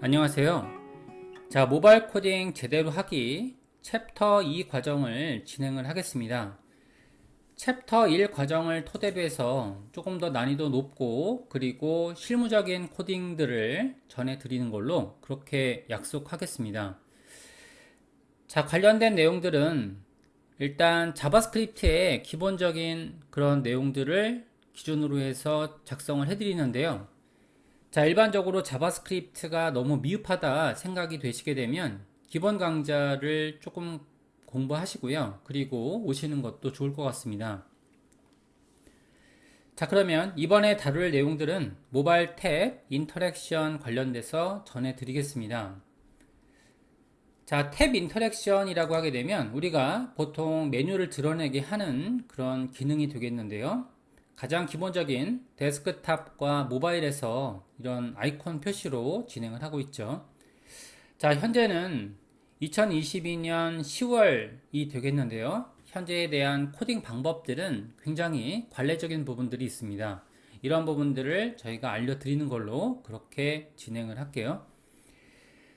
안녕하세요. 자, 모바일 코딩 제대로 하기 챕터 2 과정을 진행을 하겠습니다. 챕터 1 과정을 토대로 해서 조금 더 난이도 높고 그리고 실무적인 코딩들을 전해드리는 걸로 그렇게 약속하겠습니다. 자, 관련된 내용들은 일단 자바스크립트의 기본적인 그런 내용들을 기준으로 해서 작성을 해드리는데요. 자, 일반적으로 자바스크립트가 너무 미흡하다 생각이 되시게 되면 기본 강좌를 조금 공부하시고요. 그리고 오시는 것도 좋을 것 같습니다. 자, 그러면 이번에 다룰 내용들은 모바일 탭 인터랙션 관련돼서 전해드리겠습니다. 자, 탭 인터랙션이라고 하게 되면 우리가 보통 메뉴를 드러내게 하는 그런 기능이 되겠는데요. 가장 기본적인 데스크탑과 모바일에서 이런 아이콘 표시로 진행을 하고 있죠. 자, 현재는 2022년 10월이 되겠는데요. 현재에 대한 코딩 방법들은 굉장히 관례적인 부분들이 있습니다. 이런 부분들을 저희가 알려드리는 걸로 그렇게 진행을 할게요.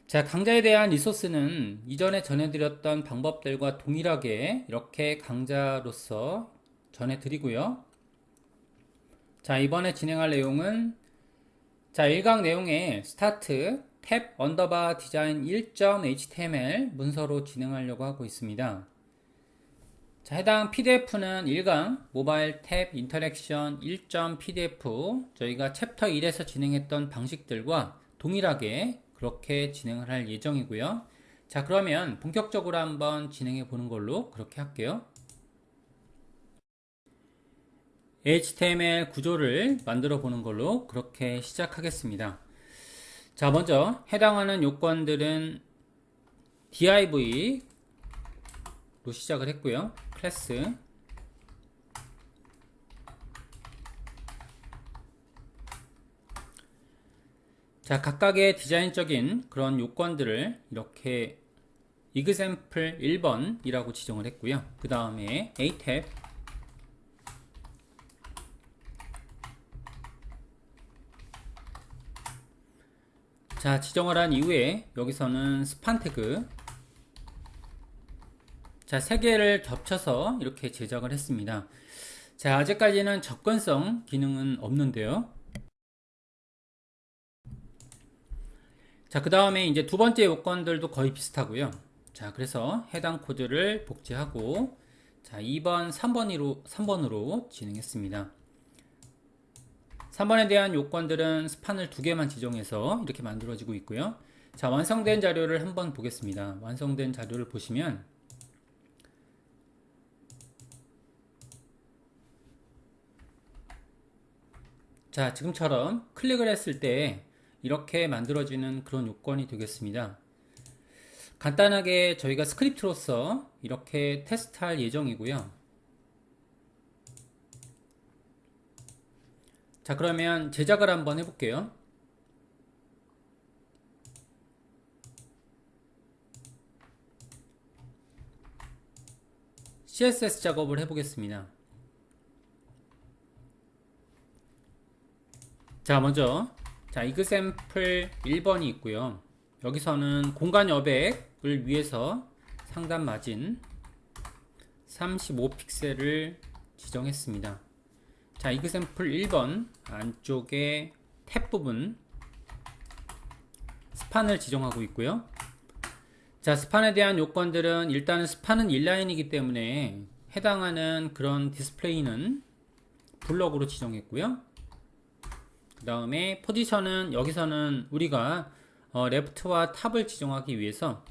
자, 강좌에 대한 리소스는 이전에 전해드렸던 방법들과 동일하게 이렇게 강좌로서 전해드리고요. 자, 이번에 진행할 내용은 1강 내용의 스타트 탭 언더바 디자인 1.html 문서로 진행하려고 하고 있습니다. 자, 해당 PDF는 1강 모바일 탭 인터랙션 1.pdf 저희가 챕터 1에서 진행했던 방식들과 동일하게 그렇게 진행을 할 예정이고요. 자, 그러면 본격적으로 한번 진행해 보는 걸로 그렇게 할게요. HTML 구조를 만들어 보는 걸로 그렇게 시작하겠습니다. 자, 먼저 해당하는 요건들은 div로 시작을 했고요. 클래스 자, 각각의 디자인적인 그런 요건들을 이렇게 example 1번이라고 지정을 했고요. 그 다음에 a탭 자, 지정을 한 이후에 여기서는 스판 태그 자, 3개를 겹쳐서 이렇게 제작을 했습니다. 자, 아직까지는 접근성 기능은 없는데요. 자, 그 다음에 이제 두 번째 요건들도 거의 비슷하고요. 자, 그래서 해당 코드를 복제하고 자, 2번, 3번으로 진행했습니다. 3번에 대한 요건들은 스판을 2개만 지정해서 이렇게 만들어지고 있고요. 자, 완성된 자료를 한번 보겠습니다. 완성된 자료를 보시면 자, 지금처럼 클릭을 했을 때 이렇게 만들어지는 그런 요건이 되겠습니다. 간단하게 저희가 스크립트로서 이렇게 테스트할 예정이고요. 자, 그러면 제작을 한번 해볼게요. CSS 작업을 해보겠습니다. 자, 먼저 example 1번이 있고요. 여기서는 공간 여백을 위해서 상단 마진 35픽셀을 지정했습니다. 자, example 1번 안쪽에 탭 부분 스판을 지정하고 있고요. 자, 스판에 대한 요건들은 일단은 스판은 인라인이기 때문에 해당하는 그런 디스플레이는 블럭으로 지정했고요. 그 다음에 포지션은 여기서는 우리가 레프트와 탑을 지정하기 위해서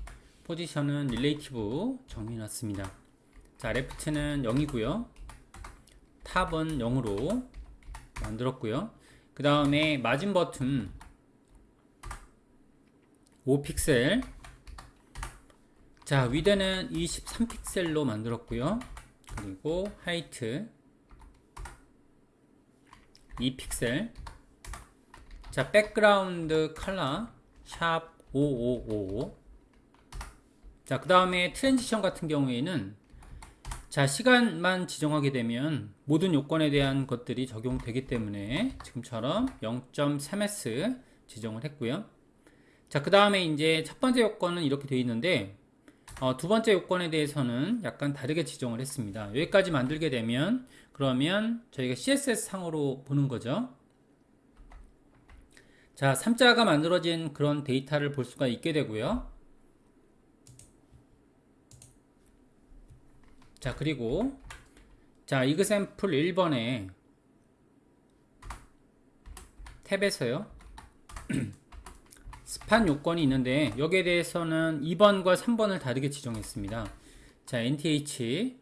포지션은 릴레이티브 정해놨습니다. 자, 레프트는 0이고요. 탑은 0으로 만들었고요. 그 다음에 마진 버튼 5픽셀 자, 위드는 23픽셀로 만들었고요. 그리고 하이트 2픽셀 자, 백그라운드 컬러 샵 5555 자, 그 다음에 트랜지션 같은 경우에는 자, 시간만 지정하게 되면 모든 요건에 대한 것들이 적용되기 때문에 지금처럼 0.3s 지정을 했고요. 자, 그 다음에 이제 첫 번째 요건은 이렇게 되어 있는데, 두 번째 요건에 대해서는 약간 다르게 지정을 했습니다. 여기까지 만들게 되면, 그러면 저희가 CSS 상으로 보는 거죠. 자, 3자가 만들어진 그런 데이터를 볼 수가 있게 되고요. 자, 그리고, 자, example 1번에 탭에서요. 스판 요건이 있는데 여기에 대해서는 2번과 3번을 다르게 지정했습니다. 자, nth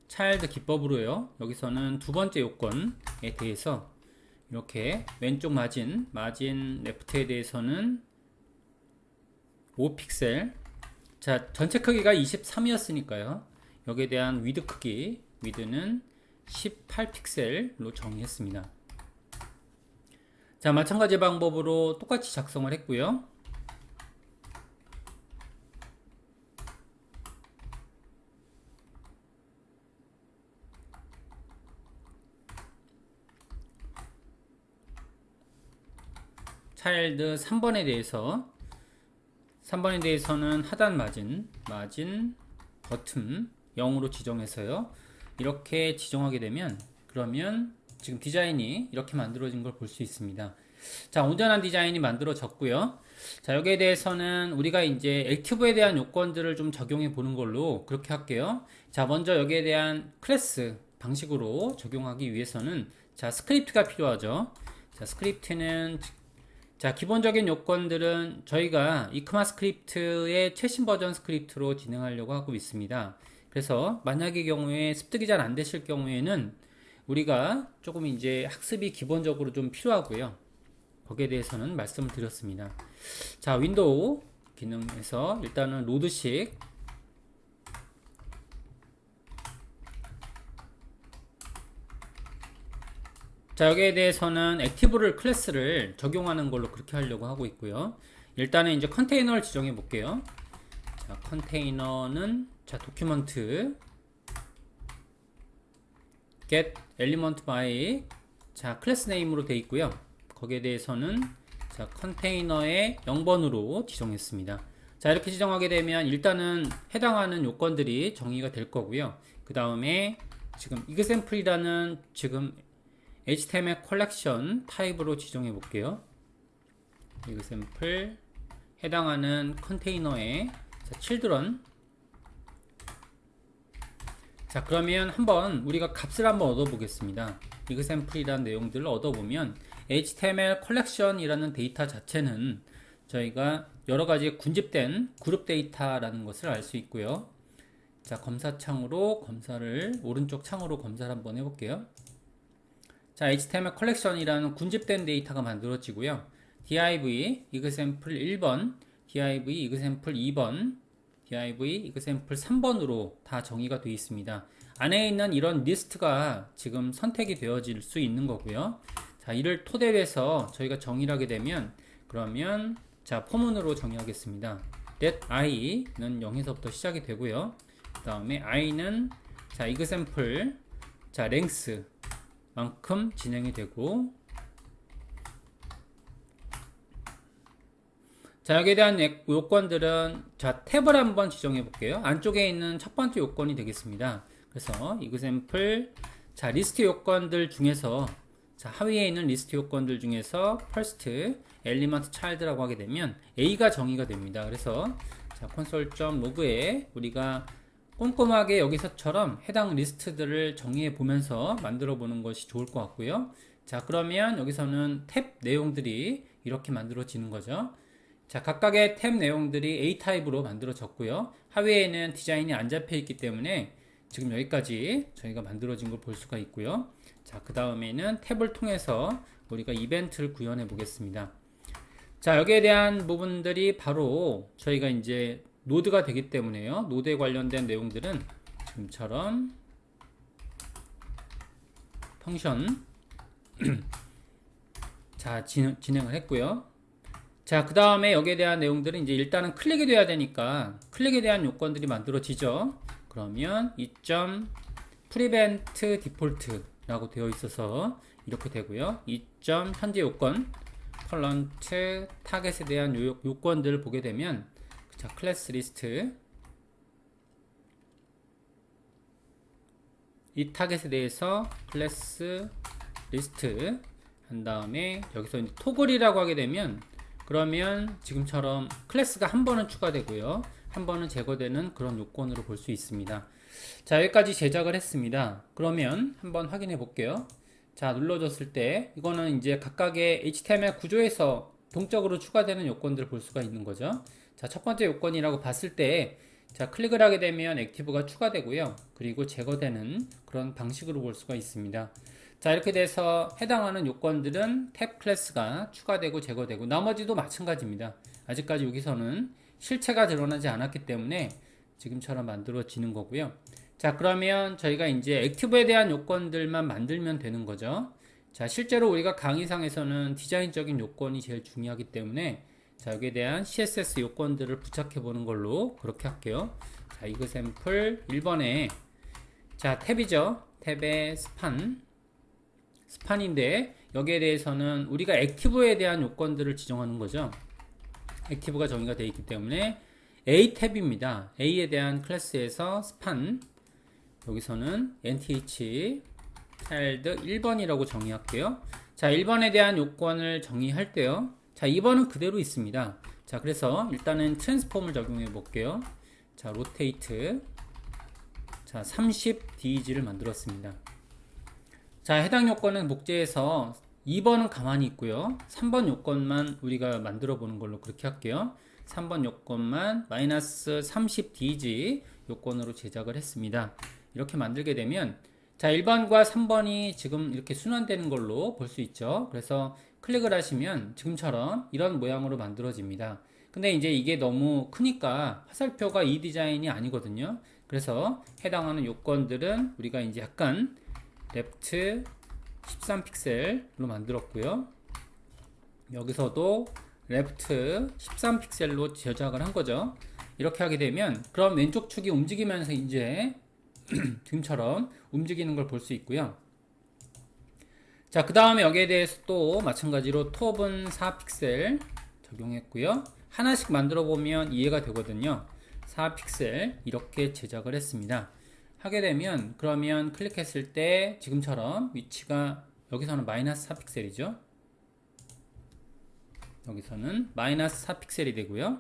차일드 기법으로요. 여기서는 두 번째 요건에 대해서 이렇게 왼쪽 마진 레프트에 대해서는 5픽셀. 자, 전체 크기가 23이었으니까요. 여기에 대한 위드 크기, 위드는 18픽셀로 정의했습니다. 자, 마찬가지 방법으로 똑같이 작성을 했고요. 차일드 3번에 대해서는 하단 마진 버튼 0으로 지정해서요. 이렇게 지정하게 되면 그러면 지금 디자인이 이렇게 만들어진 걸 볼 수 있습니다. 자, 온전한 디자인이 만들어졌고요. 자, 여기에 대해서는 우리가 이제 액티브에 대한 요건들을 좀 적용해 보는 걸로 그렇게 할게요. 자, 먼저 여기에 대한 클래스 방식으로 적용하기 위해서는 자, 스크립트가 필요하죠. 자, 스크립트는 자, 기본적인 요건들은 저희가 이크마스크립트의 최신 버전 스크립트로 진행하려고 하고 있습니다. 그래서 만약의 경우에 습득이 잘 안 되실 경우에는 우리가 조금 이제 학습이 기본적으로 좀 필요하고요. 거기에 대해서는 말씀을 드렸습니다. 자, 윈도우 기능에서 일단은 로드식 자, 여기에 대해서는 액티브를 클래스를 적용하는 걸로 그렇게 하려고 하고 있고요. 일단은 이제 컨테이너를 지정해 볼게요. 자, 컨테이너는 자, 도큐먼트 get element by 자, 클래스 네임으로 되어 있고요. 거기에 대해서는 자, 컨테이너의 0번으로 지정했습니다. 자, 이렇게 지정하게 되면 일단은 해당하는 요건들이 정의가 될 거고요. 그 다음에 지금 example이라는 지금 HTML 컬렉션 타입으로 지정해 볼게요. example 해당하는 컨테이너의 자, children 자, 그러면 한번 우리가 값을 한번 얻어 보겠습니다. example이라는 내용들을 얻어 보면 HTML 컬렉션이라는 데이터 자체는 저희가 여러가지 군집된 그룹 데이터라는 것을 알 수 있고요. 자, 검사창으로 오른쪽 창으로 검사를 한번 해볼게요. 자, HTML 컬렉션이라는 군집된 데이터가 만들어지고요. div example 1번, div example 2번, div example 3번으로 다 정의가 되어 있습니다. 안에 있는 이런 리스트가 지금 선택이 되어질 수 있는 거고요. 자, 이를 토대로 해서 저희가 정의를 하게 되면 그러면 자, 포문으로 정의하겠습니다. let i는 0에서부터 시작이 되고요. 그 다음에 i는 자, example 자, length 만큼 진행이 되고 자, 여기에 대한 요건들은 자, 탭을 한번 지정해 볼게요. 안쪽에 있는 첫 번째 요건이 되겠습니다. 그래서 example 자, 리스트 요건들 중에서 자, 하위에 있는 리스트 요건들 중에서 first element child라고 하게 되면 A가 정의가 됩니다. 그래서 자, console.log에 우리가 꼼꼼하게 여기서처럼 해당 리스트들을 정의해 보면서 만들어 보는 것이 좋을 것 같고요. 자, 그러면 여기서는 탭 내용들이 이렇게 만들어지는 거죠. 자, 각각의 탭 내용들이 A 타입으로 만들어졌고요. 하위에는 디자인이 안 잡혀 있기 때문에 지금 여기까지 저희가 만들어진 걸 볼 수가 있고요. 자, 그 다음에는 탭을 통해서 우리가 이벤트를 구현해 보겠습니다. 자, 여기에 대한 부분들이 바로 저희가 이제 노드가 되기 때문에요. 노드에 관련된 내용들은 지금처럼 펑션 자, 진행을 했고요. 자, 그 다음에 여기에 대한 내용들은 이제 일단은 클릭이 돼야 되니까 클릭에 대한 요건들이 만들어지죠. 그러면 prevent default 라고 되어 있어서 이렇게 되고요. 이점 현재 요건 컬런트 타겟에 대한 요건들을 보게 되면 자, 클래스 리스트 이 타겟에 대해서 클래스 리스트 한 다음에 여기서 이제 토글이라고 하게 되면 그러면 지금처럼 클래스가 한 번은 추가되고요. 한 번은 제거되는 그런 요건으로 볼 수 있습니다. 자, 여기까지 제작을 했습니다. 그러면 한번 확인해 볼게요. 자, 눌러줬을 때 이거는 이제 각각의 HTML 구조에서 동적으로 추가되는 요건들을 볼 수가 있는 거죠. 자, 첫 번째 요건이라고 봤을 때 자, 클릭을 하게 되면 액티브가 추가되고요. 그리고 제거되는 그런 방식으로 볼 수가 있습니다. 자, 이렇게 돼서 해당하는 요건들은 탭 클래스가 추가되고 제거되고 나머지도 마찬가지입니다. 아직까지 여기서는 실체가 드러나지 않았기 때문에 지금처럼 만들어지는 거고요. 자, 그러면 저희가 이제 액티브에 대한 요건들만 만들면 되는 거죠. 자, 실제로 우리가 강의상에서는 디자인적인 요건이 제일 중요하기 때문에 자, 여기에 대한 CSS 요건들을 부착해 보는 걸로 그렇게 할게요. 자, 이그샘플 1번에 자, 탭이죠. 탭에 스판인데 여기에 대해서는 우리가 액티브에 대한 요건들을 지정하는 거죠. 액티브가 정의가 되어 있기 때문에 A 탭입니다. A에 대한 클래스에서 스판 여기서는 nth child 1번이라고 정의할게요. 자, 1번에 대한 요건을 정의할 때요. 자, 2번은 그대로 있습니다. 자, 그래서 일단은 트랜스폼을 적용해 볼게요. 자, rotate 자, 30dg를 만들었습니다. 자, 해당 요건은 목재에서 2번은 가만히 있고요. 3번 요건만 우리가 만들어 보는 걸로 그렇게 할게요. 3번 요건만 마이너스 30dg 요건으로 제작을 했습니다. 이렇게 만들게 되면 자, 1번과 3번이 지금 이렇게 순환되는 걸로 볼 수 있죠. 그래서 클릭을 하시면 지금처럼 이런 모양으로 만들어집니다. 근데 이제 이게 너무 크니까 화살표가 이 디자인이 아니거든요. 그래서 해당하는 요건들은 우리가 이제 약간 랩트 13픽셀로 만들었고요. 여기서도 랩트 13픽셀로 제작을 한 거죠. 이렇게 하게 되면 그럼 왼쪽 축이 움직이면서 이제 지금처럼 움직이는 걸 볼 수 있고요. 자, 그 다음에 여기에 대해서 또 마찬가지로 톱은 4픽셀 적용했고요. 하나씩 만들어 보면 이해가 되거든요. 4픽셀 이렇게 제작을 했습니다. 하게 되면 그러면 클릭했을 때 지금처럼 위치가 여기서는 마이너스 4픽셀이죠. 여기서는 마이너스 4픽셀이 되고요.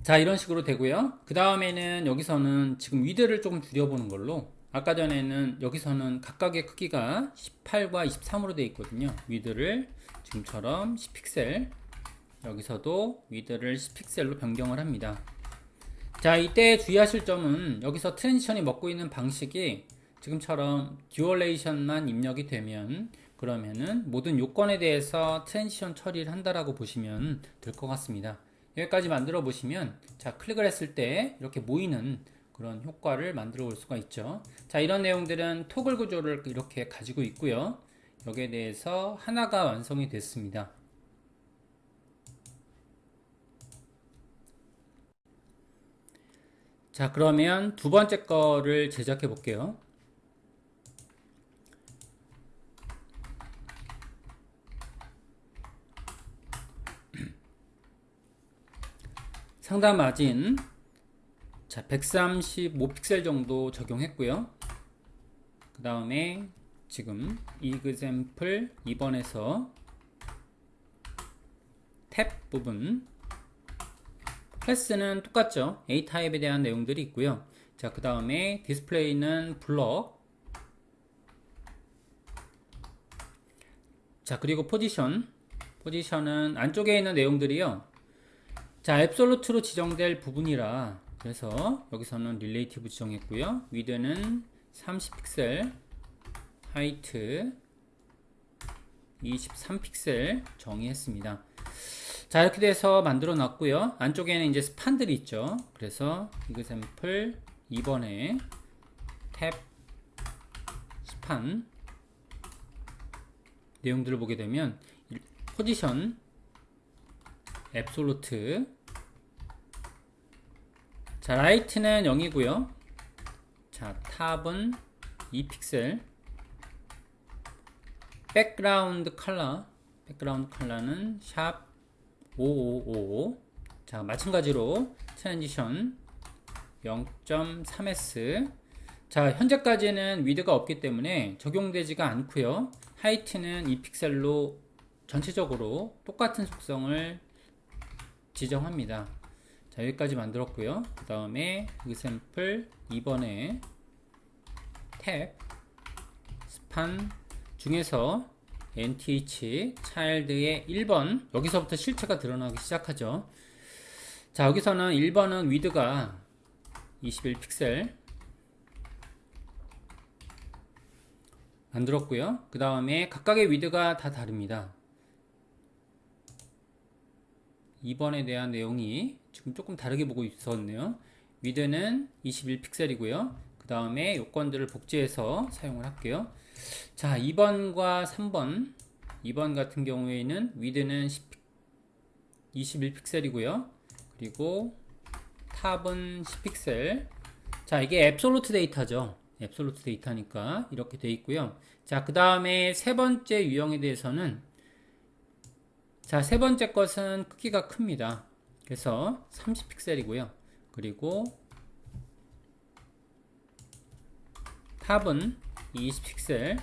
자, 이런 식으로 되고요. 그 다음에는 여기서는 지금 위드를 조금 줄여보는 걸로 아까 전에는 여기서는 각각의 크기가 18과 23으로 되어 있거든요. 위드를 지금처럼 10픽셀 여기서도 위드를 10픽셀로 변경을 합니다. 자, 이때 주의하실 점은 여기서 트랜지션이 먹고 있는 방식이 지금처럼 듀얼레이션만 입력이 되면 그러면은 모든 요건에 대해서 트랜지션 처리를 한다라고 보시면 될 것 같습니다. 여기까지 만들어 보시면 자, 클릭을 했을 때 이렇게 모이는 그런 효과를 만들어 볼 수가 있죠. 자, 이런 내용들은 토글 구조를 이렇게 가지고 있고요. 여기에 대해서 하나가 완성이 됐습니다. 자, 그러면 두 번째 거를 제작해 볼게요. 상단 마진 자, 135픽셀 정도 적용했고요. 그 다음에 지금 example 2번에서 탭 부분 클래스는 똑같죠. A타입에 대한 내용들이 있고요. 자, 그 다음에 디스플레이는 블럭 자, 그리고 포지션은 안쪽에 있는 내용들이요. 자, 앱솔루트로 지정될 부분이라 그래서 여기서는 릴레이티브 지정했고요. 위드는 30픽셀 하이트 23픽셀 정의했습니다. 자, 이렇게 돼서 만들어 놨고요. 안쪽에는 이제 스판들이 있죠. 그래서 example 2번에 탭 스판 내용들을 보게 되면 포지션 앱솔루트 자, 라이트는 0이고요. 자, 탑은 2픽셀. 백그라운드 컬러는 샵 5555. 자, 마찬가지로 트랜지션 0.3s. 자, 현재까지는 위드가 없기 때문에 적용되지가 않고요. 하이트는 2픽셀로 전체적으로 똑같은 속성을 지정합니다. 자, 여기까지 만들었고요. 그 다음에 example 2번에 탭 스판 중에서 nth child의 1번, 여기서부터 실체가 드러나기 시작하죠. 자, 여기서는 1번은 위드가 21픽셀 만들었고요. 그 다음에 각각의 위드가 다 다릅니다. 2번에 대한 내용이 지금 조금 다르게 보고 있었네요. 위드는 21픽셀이고요. 그 다음에 요건들을 복제해서 사용을 할게요. 자, 2번과 3번. 2번 같은 경우에는 위드는 21픽셀이고요. 그리고 탑은 10픽셀. 자, 이게 앱솔루트 데이터죠. 앱솔루트 데이터니까 이렇게 돼 있고요. 자, 그 다음에 세 번째 유형에 대해서는, 자, 세 번째 것은 크기가 큽니다. 그래서 30픽셀이고요. 그리고 탑은 20픽셀.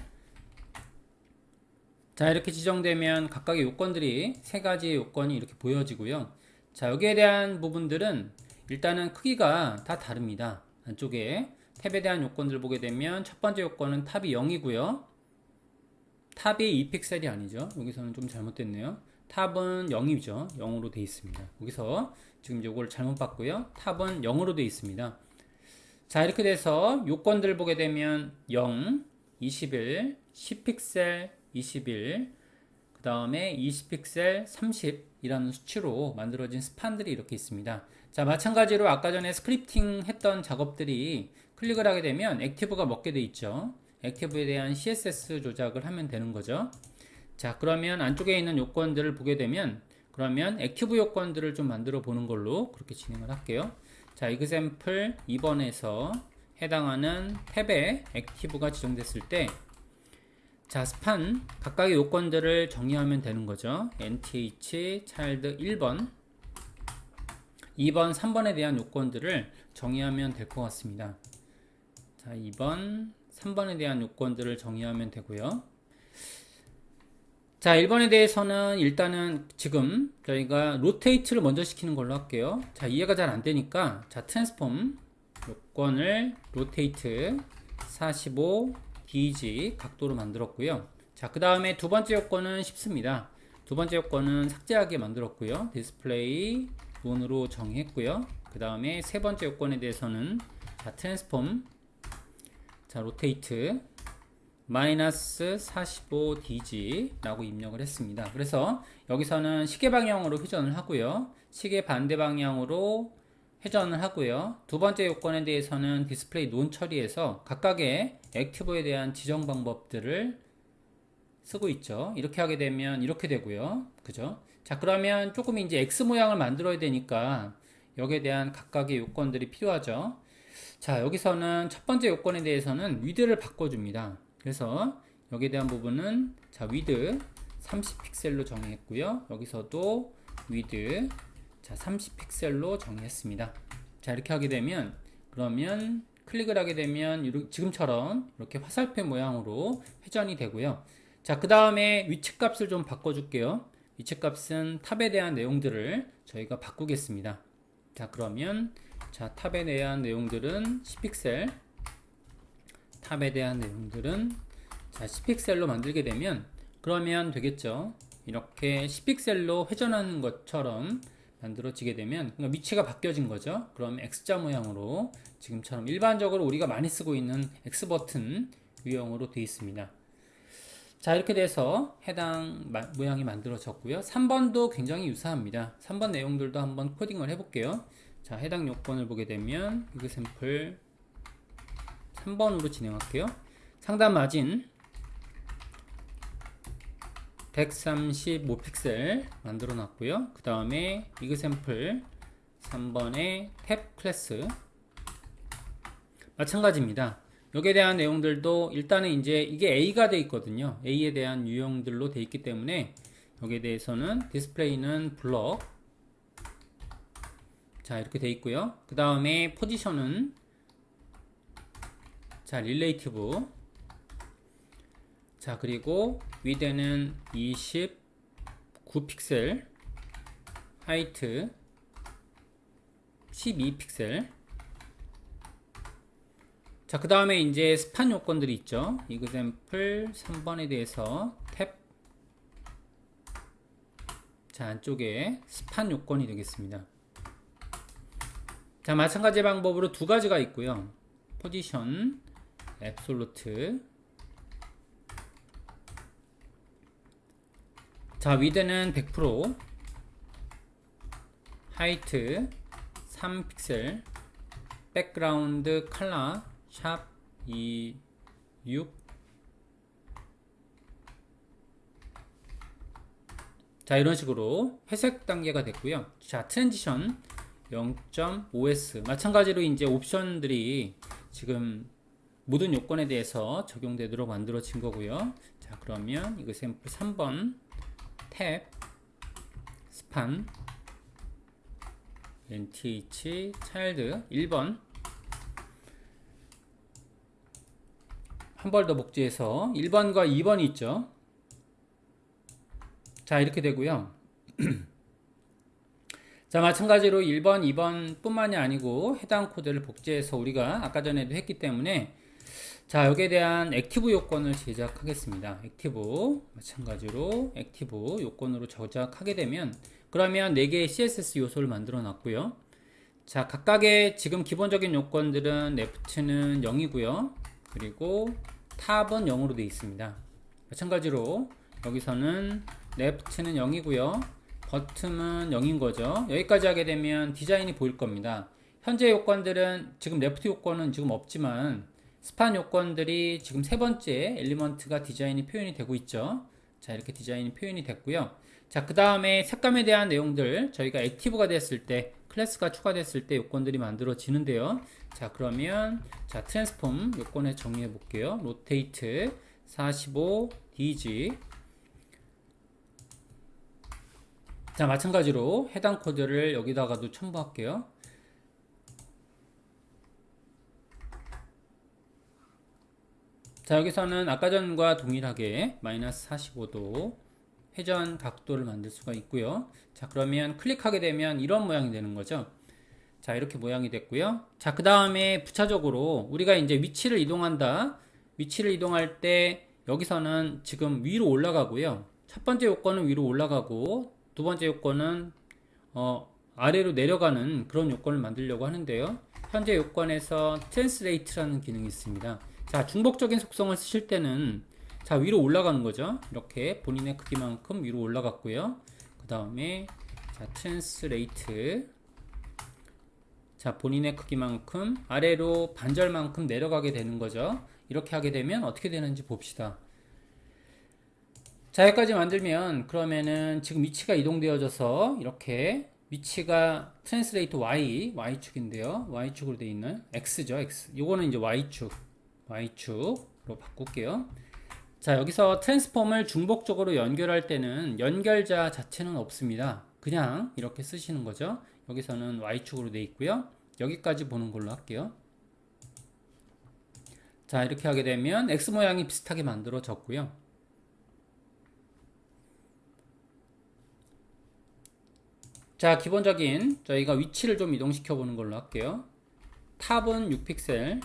자, 이렇게 지정되면 각각의 요건들이, 세 가지의 요건이 이렇게 보여지고요. 자, 여기에 대한 부분들은 일단은 크기가 다 다릅니다. 안쪽에 탭에 대한 요건들 보게 되면 첫 번째 요건은 탑이 0이고요. 탑이 2픽셀이 아니죠. 여기서는 좀 잘못됐네요. 탑은 0이죠. 0으로 되어 있습니다. 여기서 지금 요걸 잘못 봤고요. 탑은 0으로 되어 있습니다. 자, 이렇게 돼서 요건들 보게 되면 0, 21, 10픽셀, 21, 그 다음에 20픽셀, 30이라는 수치로 만들어진 스판들이 이렇게 있습니다. 자, 마찬가지로 아까 전에 스크립팅 했던 작업들이 클릭을 하게 되면 액티브가 먹게 돼 있죠. 액티브에 대한 CSS 조작을 하면 되는 거죠. 자, 그러면 안쪽에 있는 요건들을 보게 되면, 그러면 액티브 요건들을 좀 만들어 보는 걸로 그렇게 진행을 할게요. 자, example 2번에서 해당하는 탭에 액티브가 지정됐을 때, 자, 스판 각각의 요건들을 정의하면 되는 거죠. nth child 1번, 2번, 3번에 대한 요건들을 정의하면 될 것 같습니다. 자, 2번, 3번에 대한 요건들을 정의하면 되고요. 자, 1번에 대해서는 일단은 지금 저희가 로테이트를 먼저 시키는 걸로 할게요. 자, 이해가 잘 안 되니까, 자, 트랜스폼 요건을 로테이트 45 DG 각도로 만들었고요. 자, 그 다음에 두 번째 요건은 쉽습니다. 두 번째 요건은 삭제하게 만들었고요. 디스플레이 논으로 정의했고요. 그 다음에 세 번째 요건에 대해서는, 자, 트랜스폼, 자, 로테이트 마이너스 45dg 라고 입력을 했습니다. 그래서 여기서는 시계 방향으로 회전을 하고요. 시계 반대 방향으로 회전을 하고요. 두 번째 요건에 대해서는 디스플레이 논 처리해서 각각의 액티브에 대한 지정 방법들을 쓰고 있죠. 이렇게 하게 되면 이렇게 되고요. 그죠? 자, 그러면 조금 이제 X 모양을 만들어야 되니까 여기에 대한 각각의 요건들이 필요하죠. 자, 여기서는 첫 번째 요건에 대해서는 위드를 바꿔줍니다. 그래서 여기에 대한 부분은, 자, 위드 30픽셀로 정의했고요. 여기서도 위드, 자, 30픽셀로 정의했습니다. 자, 이렇게 하게 되면, 그러면 클릭을 하게 되면 지금처럼 이렇게 화살표 모양으로 회전이 되고요. 자, 그 다음에 위치값을 좀 바꿔줄게요. 위치값은 탑에 대한 내용들을 저희가 바꾸겠습니다. 자, 그러면, 자, 탑에 대한 내용들은 10픽셀, 탑에 대한 내용들은, 자, 10픽셀로 만들게 되면, 그러면 되겠죠. 이렇게 10픽셀로 회전하는 것처럼 만들어지게 되면, 그러니까 위치가 바뀌어진 거죠. 그럼 X자 모양으로 지금처럼 일반적으로 우리가 많이 쓰고 있는 X버튼 유형으로 되어 있습니다. 자, 이렇게 돼서 해당 모양이 만들어졌고요. 3번도 굉장히 유사합니다. 3번 내용들도 한번 코딩을 해볼게요. 자, 해당 요건을 보게 되면 example 3번으로 진행할게요. 상단 마진 135픽셀 만들어 놨고요. 그 다음에 example 3번의 탭 클래스 마찬가지입니다. 여기에 대한 내용들도 일단은 이제 이게 A가 돼 있거든요. A에 대한 유형들로 돼 있기 때문에 여기에 대해서는 디스플레이는 블럭. 자, 이렇게 돼 있고요. 그 다음에 포지션은 자, 릴레이티브. 자, 그리고 위드는 29픽셀, 하이트 12픽셀. 자, 그 다음에 이제 스판 요건들이 있죠. example 3번에 대해서 탭. 자, 안쪽에 스판 요건이 되겠습니다. 자, 마찬가지 방법으로 두 가지가 있고요. 포지션, 앱솔루트. 자, 위드는 100%, 하이트 3픽셀, 백그라운드 컬러 샵 26. 자, 이런 식으로 회색 단계가 됐고요. 자, 트랜지션 0.5s. 마찬가지로 이제 옵션들이 지금 모든 요건에 대해서 적용되도록 만들어진 거고요. 자, 그러면 이거 샘플 3번 탭 스판 NTH 차일드 1번 한 번 더 복제해서 1번과 2번이 있죠. 자, 이렇게 되고요. 자, 마찬가지로 1번, 2번 뿐만이 아니고 해당 코드를 복제해서 우리가 아까 전에도 했기 때문에 자, 여기에 대한 액티브 요건을 제작하겠습니다. 액티브, 마찬가지로 액티브 요건으로 저작하게 되면 그러면 4개의 CSS 요소를 만들어 놨고요. 자, 각각의 지금 기본적인 요건들은 left는 0이고요. 그리고 탑은 0으로 되어 있습니다. 마찬가지로 여기서는 left는 0이고요. bottom은 0인 거죠. 여기까지 하게 되면 디자인이 보일 겁니다. 현재 요건들은 지금 레프트 요건은 지금 없지만 스판 요건들이 지금 세 번째 엘리먼트가 디자인이 표현이 되고 있죠. 자, 이렇게 디자인이 표현이 됐고요. 자, 그 다음에 색감에 대한 내용들 저희가 액티브가 됐을 때 클래스가 추가됐을 때 요건들이 만들어지는데요. 자, 그러면 자, 트랜스폼 요건에 정리해 볼게요. 로테이트 45 DG. 자, 마찬가지로 해당 코드를 여기다가도 첨부할게요. 자, 여기서는 아까 전과 동일하게 마이너스 45도 회전 각도를 만들 수가 있고요. 자, 그러면 클릭하게 되면 이런 모양이 되는 거죠. 자, 이렇게 모양이 됐고요. 자, 그 다음에 부차적으로 우리가 이제 위치를 이동한다. 위치를 이동할 때 여기서는 지금 위로 올라가고요. 첫 번째 요건은 위로 올라가고 두 번째 요건은 아래로 내려가는 그런 요건을 만들려고 하는데요. 현재 요건에서 트랜스레이트라는 기능이 있습니다. 자, 중복적인 속성을 쓰실 때는 자, 위로 올라가는 거죠. 이렇게 본인의 크기만큼 위로 올라갔고요. 그 다음에 자, 트랜스레이트. 자, 본인의 크기만큼 아래로 반절만큼 내려가게 되는 거죠. 이렇게 하게 되면 어떻게 되는지 봅시다. 자, 여기까지 만들면 그러면은 지금 위치가 이동되어져서 이렇게 위치가 트랜스레이트 Y축인데요. Y축으로 되어 있는 X죠, X. 요거는 이제 Y축으로 바꿀게요. 자, 여기서 트랜스폼을 중복적으로 연결할 때는 연결자 자체는 없습니다. 그냥 이렇게 쓰시는 거죠. 여기서는 Y축으로 되어 있고요. 여기까지 보는 걸로 할게요. 자, 이렇게 하게 되면 X 모양이 비슷하게 만들어졌고요. 자, 기본적인 저희가 위치를 좀 이동시켜 보는 걸로 할게요. 탑은 6픽셀,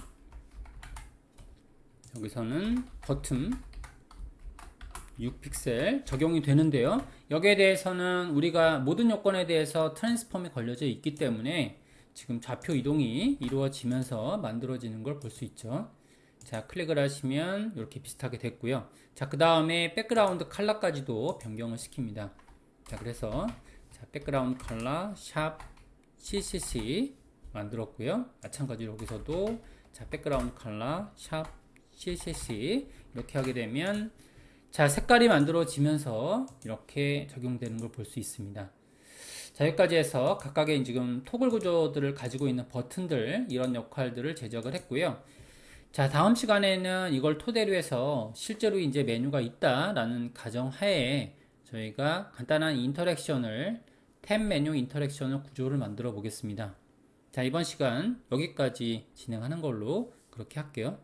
여기서는 버튼 6픽셀 적용이 되는데요. 여기에 대해서는 우리가 모든 요건에 대해서 트랜스폼이 걸려져 있기 때문에 지금 좌표 이동이 이루어지면서 만들어지는 걸 볼 수 있죠. 자, 클릭을 하시면 이렇게 비슷하게 됐고요. 자, 그 다음에 백그라운드 컬러까지도 변경을 시킵니다. 자, 그래서 자, 백그라운드 컬러 샵 CCC 만들었고요. 마찬가지로 여기서도 자, 백그라운드 컬러 샵 CCC 이렇게 하게 되면 자, 색깔이 만들어지면서 이렇게 적용되는 걸 볼 수 있습니다. 자, 여기까지 해서 각각의 지금 토글 구조들을 가지고 있는 버튼들 이런 역할들을 제작을 했고요. 자, 다음 시간에는 이걸 토대로 해서 실제로 이제 메뉴가 있다라는 가정하에 저희가 간단한 인터랙션을 탭 메뉴 인터랙션을 구조를 만들어 보겠습니다. 자, 이번 시간 여기까지 진행하는 걸로 그렇게 할게요.